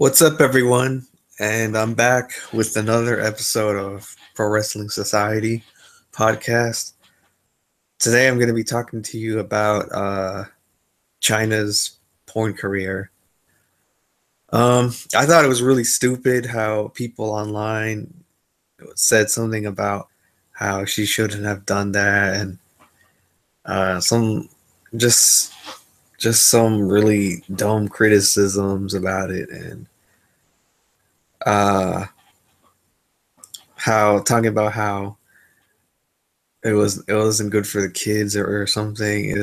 What's up, everyone? And I'm back with another episode of Pro Wrestling Society podcast. Today, I'm going to be talking to you about Chyna's porn career. I thought it was really stupid how people online said something about how she shouldn't have done that, and some just some really dumb criticisms about it, and uh, how talking about how it wasn't good for the kids or something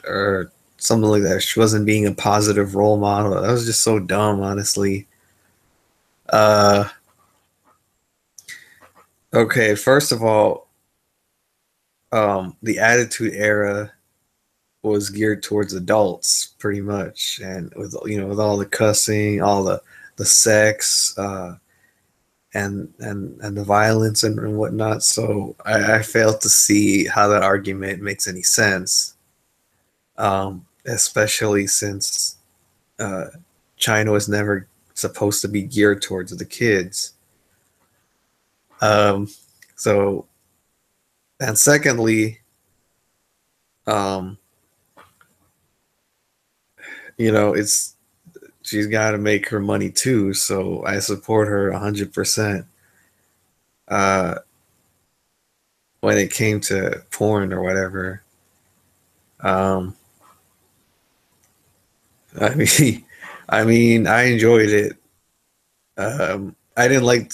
or something like that. She wasn't being a positive role model. That was just so dumb, honestly. Uh, okay, first of all, the Attitude Era was geared towards adults, pretty much, and with all the cussing, all the sex, and the violence and whatnot. So I failed to see how that argument makes any sense. Especially since uh, Chyna was never supposed to be geared towards the kids. Um, so, and secondly, um, it's she's got to make her money too. So I support her 100%. Uh, when it came to porn or whatever, um, I mean, I enjoyed it. I didn't like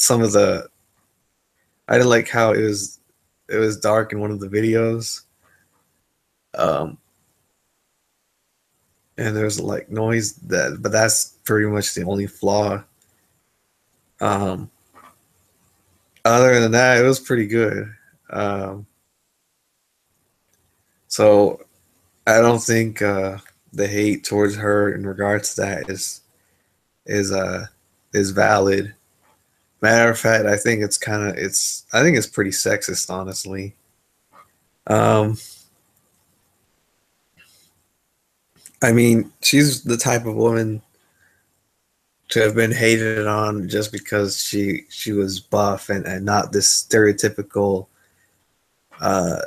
I didn't like how it was dark in one of the videos. Um, and there's like noise but that's pretty much the only flaw. Um, Other than that, it was pretty good. Um, so I don't think the hate towards her in regards to that is uh is valid. Matter of fact, I think I think it's pretty sexist, honestly. Um, I mean, she's the type of woman to have been hated on just because she was buff and not this stereotypical uh,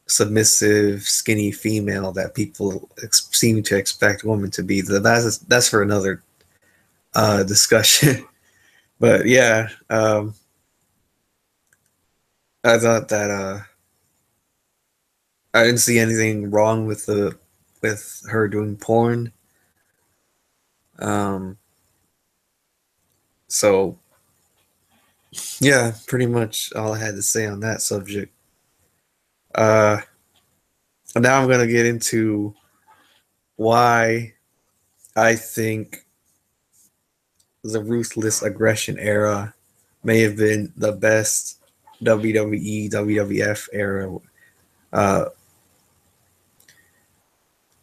submissive, skinny female that people seem to expect women to be. That's for another discussion. But yeah, I thought that I didn't see anything wrong with her doing porn. Um, so yeah, pretty much all I had to say on that subject. Uh, Now I'm gonna get into why I think the Ruthless Aggression era may have been the best WWE WWF era. Uh,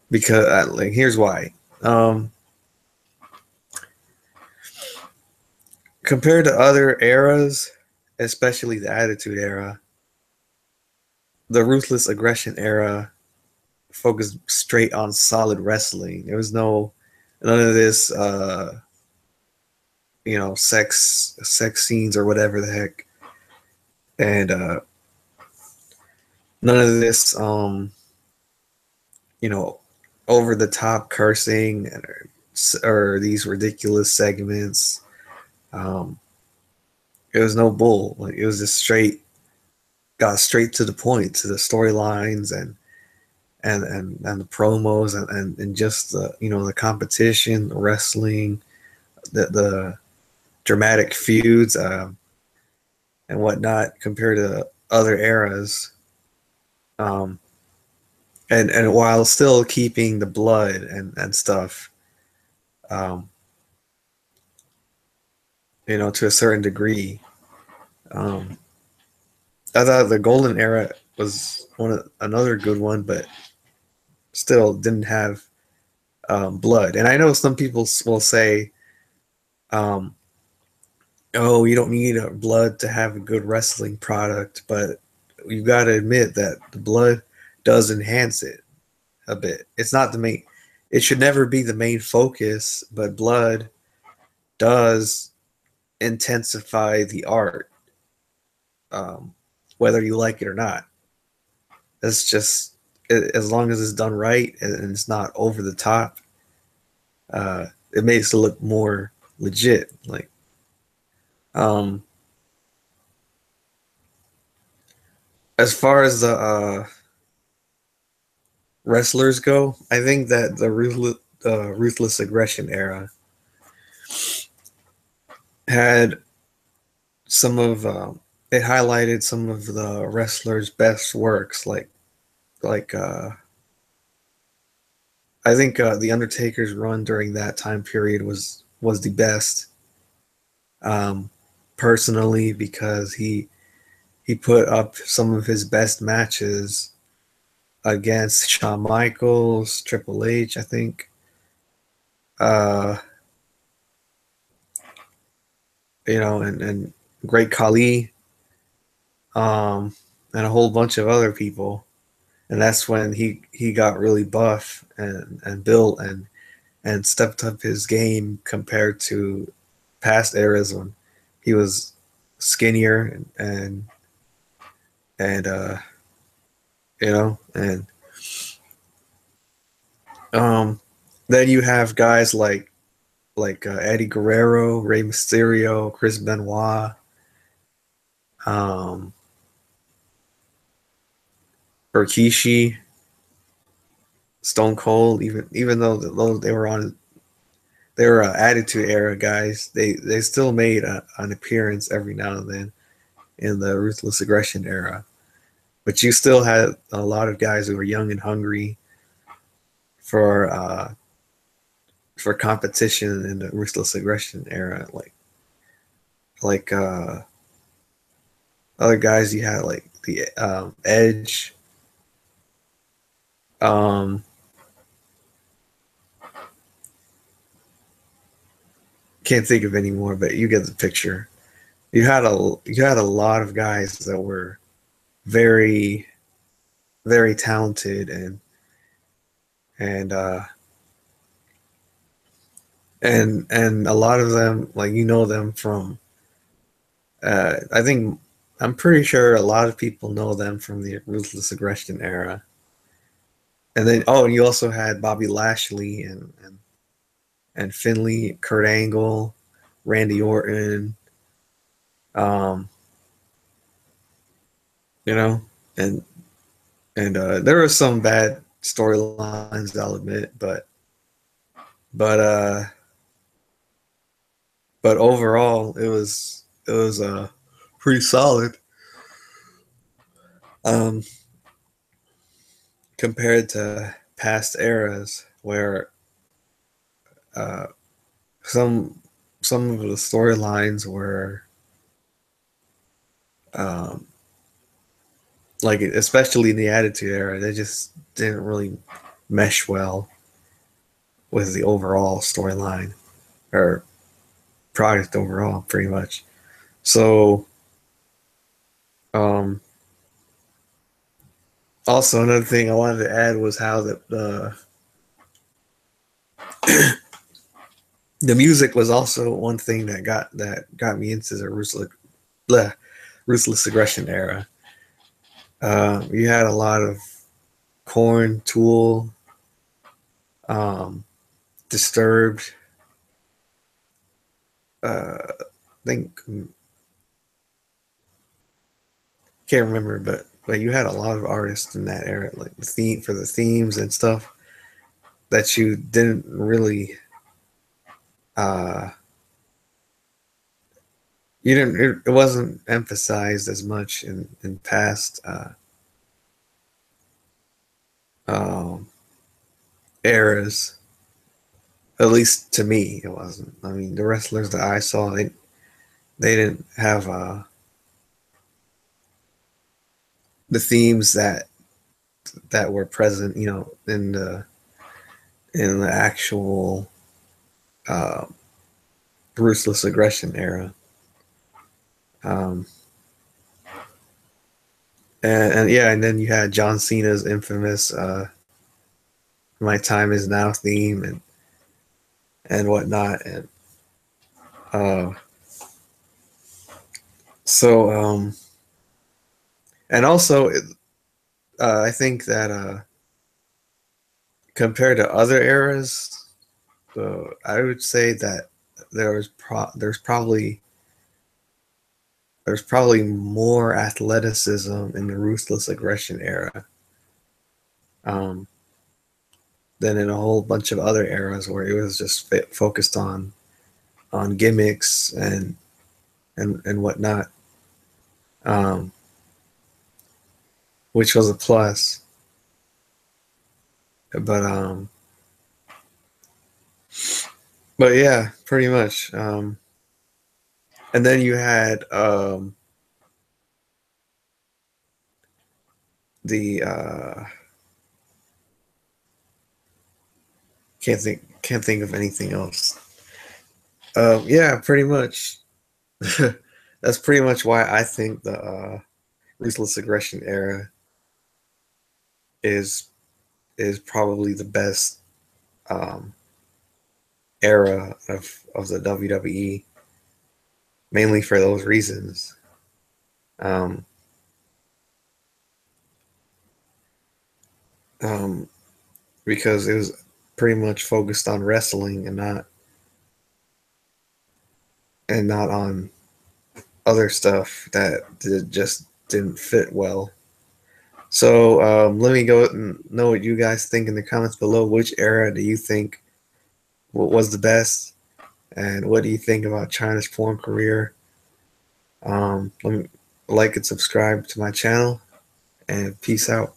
because like here's why. Um, Compared to other eras, especially the Attitude Era, the Ruthless Aggression era focused straight on solid wrestling. There was none of this sex scenes or whatever the heck, and none of this you know over the top cursing or these ridiculous segments. Um, it was no bull. Like it was just got straight to the point, to the storylines and the promos and just the competition, the wrestling, the dramatic feuds and whatnot compared to other eras. Um, and while still keeping the blood and stuff, um, to a certain degree. Um, I thought the golden era was another good one, but still didn't have blood. And I know some people will say, um, "Oh, you don't need blood to have a good wrestling product," but you got to admit that the blood does enhance it a bit. It's not the main. It should never be the main focus, but blood does intensify the art, whether you like it or not. It's just as long as it's done right and it's not over the top, it makes it look more legit. Like, um, as far as the wrestlers go, I think that the ruthless aggression era had some of it highlighted some of the wrestlers' best works, like I think the Undertaker's run during that time period was the best, um, personally, because he put up some of his best matches against Shawn Michaels, Triple H, I think, uh, and Great Khali, and a whole bunch of other people. And that's when he got really buff and built and stepped up his game compared to past eras when he was skinnier and and um then you have guys like Eddie Guerrero, Rey Mysterio, Chris Benoit, um Rikishi, Stone Cold. Even though they were Attitude Era guys, they still made an appearance every now and then in the Ruthless Aggression era. But you still had a lot of guys who were young and hungry for competition in the Ruthless Aggression era, like other guys you had like the Edge. Um, can't think of any more, but you get the picture. You had a lot of guys that were very very talented and uh and a lot of them, like, them from I think I'm pretty sure a lot of people know them from the Ruthless Aggression era. And then, and you also had Bobby Lashley and Finley, Kurt Angle, Randy Orton, um, you know, and there were some bad storylines, I'll admit, but uh, but overall, it was pretty solid, um, compared to past eras where uh, some some of the storylines were, um, like, especially in the Attitude Era, they just didn't really mesh well with the overall storyline or product overall, pretty much. So, um, also another thing I wanted to add was how the music was also one thing that got me into the ruthless aggression era. You had a lot of Korn, Tool, um, Disturbed. I think, can't remember, but you had a lot of artists in that era, like the themes and stuff that you didn't really, uh, you didn't it wasn't emphasized as much in past um, eras. At least to me, it wasn't. I mean, the wrestlers that I saw, they didn't have the themes that were present, in the actual uh, ruthless aggression era. Um, and yeah, and then you had John Cena's infamous "My Time Is Now" theme and whatnot, Uh, so and also I think that compared to other eras, I would say that there's probably more athleticism in the ruthless aggression era, um, than in a whole bunch of other eras where it was just focused on gimmicks and whatnot, um, which was a plus. But but yeah, pretty much. And then you had the can't think of anything else. Yeah, pretty much. That's pretty much why I think the ruthless aggression era is is probably the best um, era of the WWE, mainly for those reasons. Um, um, because it was pretty much focused on wrestling and not on other stuff that just didn't fit well. So let me go and know what you guys think in the comments below. Which era do you think was the best, and what do you think about Chyna's porn career? Let me like and subscribe to my channel, and peace out.